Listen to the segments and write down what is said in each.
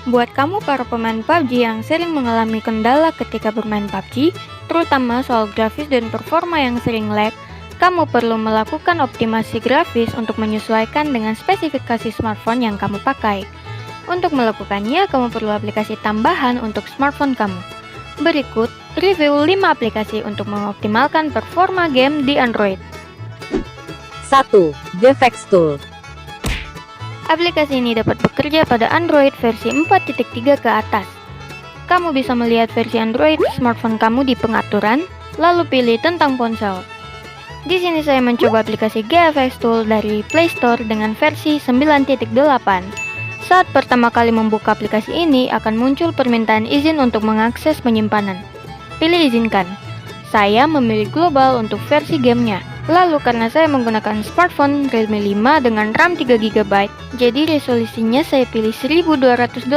Buat kamu para pemain PUBG yang sering mengalami kendala ketika bermain PUBG, terutama soal grafis dan performa yang sering lag, kamu perlu melakukan optimasi grafis untuk menyesuaikan dengan spesifikasi smartphone yang kamu pakai. Untuk melakukannya, kamu perlu aplikasi tambahan untuk smartphone kamu. Berikut review 5 aplikasi untuk mengoptimalkan performa game di Android. 1. GFX Tool. Aplikasi ini dapat bekerja pada Android versi 4.3 ke atas. Kamu bisa melihat versi Android smartphone kamu di pengaturan, lalu pilih tentang ponsel. Di sini saya mencoba aplikasi GFX Tool dari Play Store dengan versi 9.8. Saat pertama kali membuka aplikasi ini, akan muncul permintaan izin untuk mengakses penyimpanan. Pilih izinkan. Saya memilih global untuk versi gamenya. Lalu karena saya menggunakan smartphone Realme 5 dengan RAM 3GB, jadi resolusinya saya pilih 1280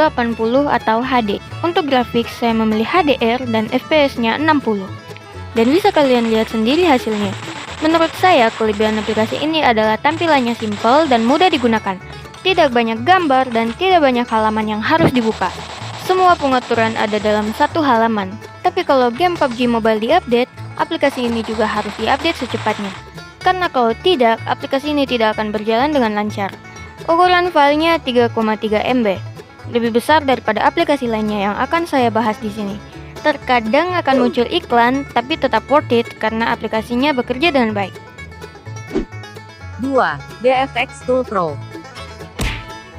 atau HD. Untuk grafik saya memilih HDR dan FPS-nya 60. Dan bisa kalian lihat sendiri hasilnya. Menurut saya, kelebihan aplikasi ini adalah tampilannya simpel dan mudah digunakan. Tidak banyak gambar dan tidak banyak halaman yang harus dibuka. Semua pengaturan ada dalam satu halaman. Tapi kalau game PUBG Mobile diupdate, aplikasi ini juga harus diupdate secepatnya. Karena kalau tidak, aplikasi ini tidak akan berjalan dengan lancar. Ukuran filenya 3,3 MB, lebih besar daripada aplikasi lainnya yang akan saya bahas di sini. Terkadang akan muncul iklan, tapi tetap worth it karena aplikasinya bekerja dengan baik. 2. GFX Tool Pro.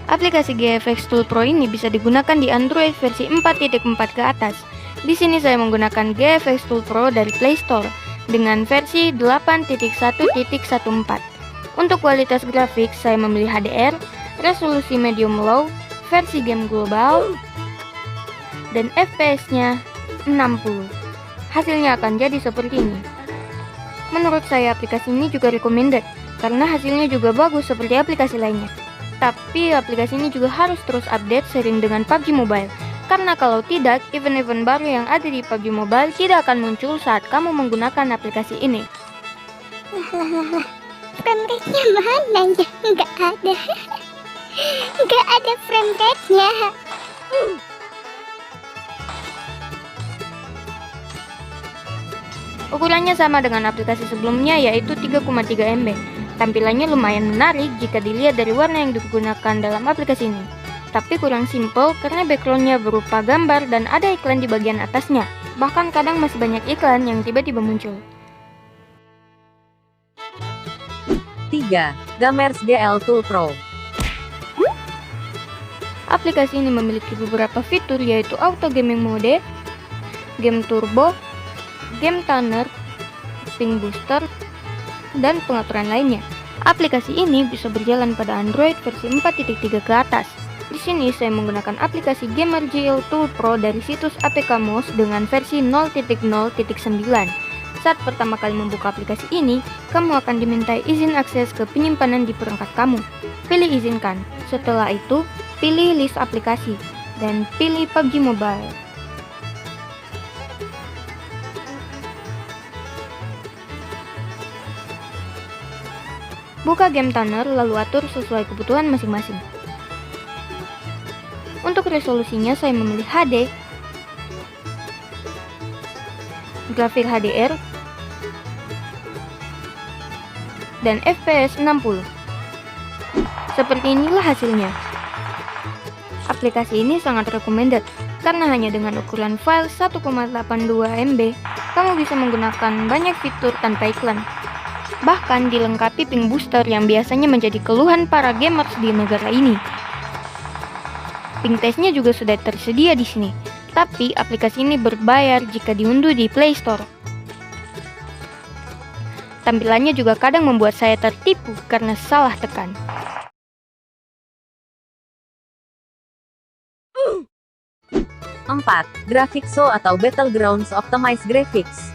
Aplikasi GFX Tool Pro ini bisa digunakan di Android versi 4.4 ke atas. Di sini saya menggunakan GFX Tool Pro dari Play Store dengan versi 8.1.14. Untuk kualitas grafik, saya memilih HDR, resolusi medium low, versi game global, dan FPS-nya 60. Hasilnya akan jadi seperti ini. Menurut saya aplikasi ini juga recommended, karena hasilnya juga bagus seperti aplikasi lainnya. Tapi aplikasi ini juga harus terus update sering dengan PUBG Mobile. Karena kalau tidak, event-event baru yang ada di PUBG Mobile tidak akan muncul saat kamu menggunakan aplikasi ini. Frame rate-nya mana ya? Nggak ada. Nggak ada frame rate-nya. Ukurannya sama dengan aplikasi sebelumnya, yaitu 3,3 MB. Tampilannya lumayan menarik jika dilihat dari warna yang digunakan dalam aplikasi ini. Tapi kurang simple karena backgroundnya berupa gambar dan ada iklan di bagian atasnya. Bahkan kadang masih banyak iklan yang tiba-tiba muncul. 3. Gamers GL Tool Pro. Aplikasi ini memiliki beberapa fitur yaitu auto gaming mode, game turbo, game tuner, ping booster, dan pengaturan lainnya. Aplikasi ini bisa berjalan pada Android versi 4.3 ke atas. Di sini saya menggunakan aplikasi Gamer GL Tool Pro dari situs APK-Moz dengan versi 0.0.9. Saat pertama kali membuka aplikasi ini, kamu akan dimintai izin akses ke penyimpanan di perangkat kamu. Pilih izinkan. Setelah itu, pilih list aplikasi dan pilih PUBG Mobile. Buka game tuner lalu atur sesuai kebutuhan masing-masing. Untuk resolusinya saya memilih HD, grafik HDR, dan FPS 60. Seperti inilah hasilnya. Aplikasi ini sangat recommended karena hanya dengan ukuran file 1,82 MB, kamu bisa menggunakan banyak fitur tanpa iklan. Bahkan dilengkapi ping booster yang biasanya menjadi keluhan para gamers di negara ini. Ping testnya juga sudah tersedia di sini, tapi aplikasi ini berbayar jika diunduh di Play Store. Tampilannya juga kadang membuat saya tertipu karena salah tekan. 4. Graphicsoo atau Battlegrounds Optimized Graphics.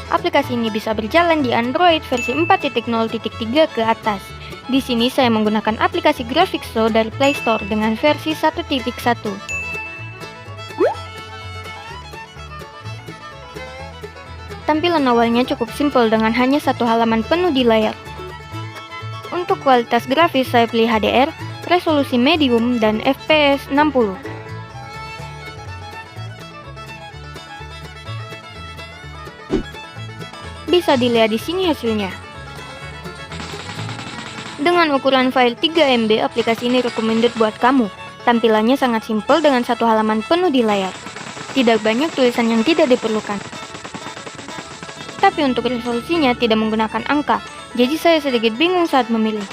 Aplikasi ini bisa berjalan di Android versi 4.0.3 ke atas. Di sini saya menggunakan aplikasi Graphicsoo dari Play Store dengan versi 1.1. Tampilan awalnya cukup simpel dengan hanya satu halaman penuh di layar. Untuk kualitas grafis saya pilih HDR, resolusi medium, dan FPS 60. Bisa dilihat di sini hasilnya. Dengan ukuran file 3 MB, aplikasi ini recommended buat kamu. Tampilannya sangat simpel dengan satu halaman penuh di layar. Tidak banyak tulisan yang tidak diperlukan. Tapi untuk resolusinya tidak menggunakan angka, jadi saya sedikit bingung saat memilih.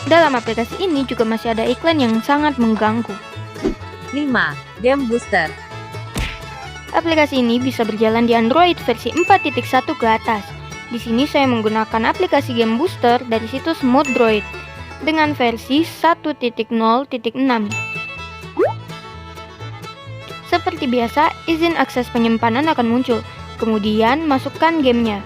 Dalam aplikasi ini juga masih ada iklan yang sangat mengganggu. 5. Game Booster. Aplikasi ini bisa berjalan di Android versi 4.1 ke atas. Di sini saya menggunakan aplikasi Game Booster dari situs Modroid dengan versi 1.0.6. Seperti biasa, izin akses penyimpanan akan muncul. Kemudian masukkan gamenya.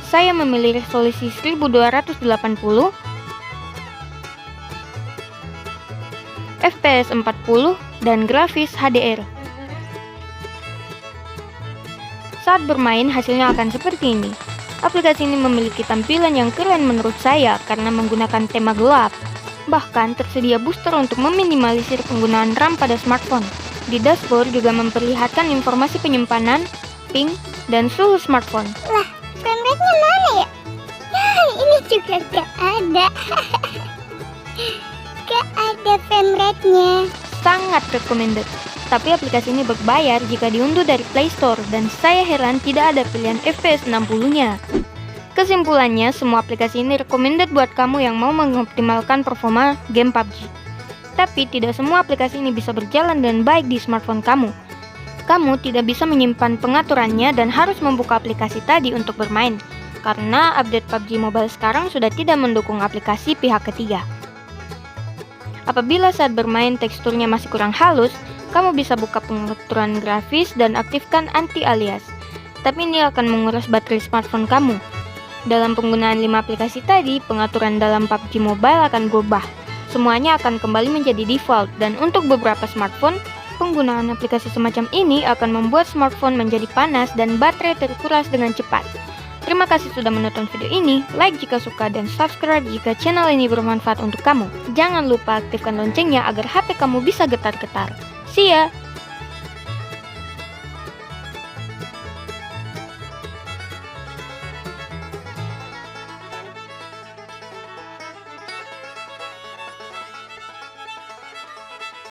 Saya memilih resolusi 1280, FPS 40, dan grafis HDR. Saat bermain, hasilnya akan seperti ini. Aplikasi ini memiliki tampilan yang keren menurut saya karena menggunakan tema gelap. Bahkan tersedia booster untuk meminimalisir penggunaan RAM pada smartphone. Di dashboard juga memperlihatkan informasi penyimpanan, ping, dan suhu smartphone. Lah, frame rate-nya mana ya? Nah, ini juga gak ada. Gak ada frame rate-nya. Sangat recommended. Tapi aplikasi ini berbayar jika diunduh dari Play Store dan saya heran tidak ada pilihan FPS 60-nya. Kesimpulannya, semua aplikasi ini recommended buat kamu yang mau mengoptimalkan performa game PUBG. Tapi tidak semua aplikasi ini bisa berjalan dengan baik di smartphone kamu. Kamu tidak bisa menyimpan pengaturannya dan harus membuka aplikasi tadi untuk bermain. Karena update PUBG Mobile sekarang sudah tidak mendukung aplikasi pihak ketiga. Apabila saat bermain teksturnya masih kurang halus, kamu bisa buka pengaturan grafis dan aktifkan anti-alias. Tapi ini akan menguras baterai smartphone kamu. Dalam penggunaan 5 aplikasi tadi, pengaturan dalam PUBG Mobile akan berubah. Semuanya akan kembali menjadi default, dan untuk beberapa smartphone, penggunaan aplikasi semacam ini akan membuat smartphone menjadi panas dan baterai terkuras dengan cepat. Terima kasih sudah menonton video ini, like jika suka dan subscribe jika channel ini bermanfaat untuk kamu. Jangan lupa aktifkan loncengnya agar HP kamu bisa getar-getar. See ya!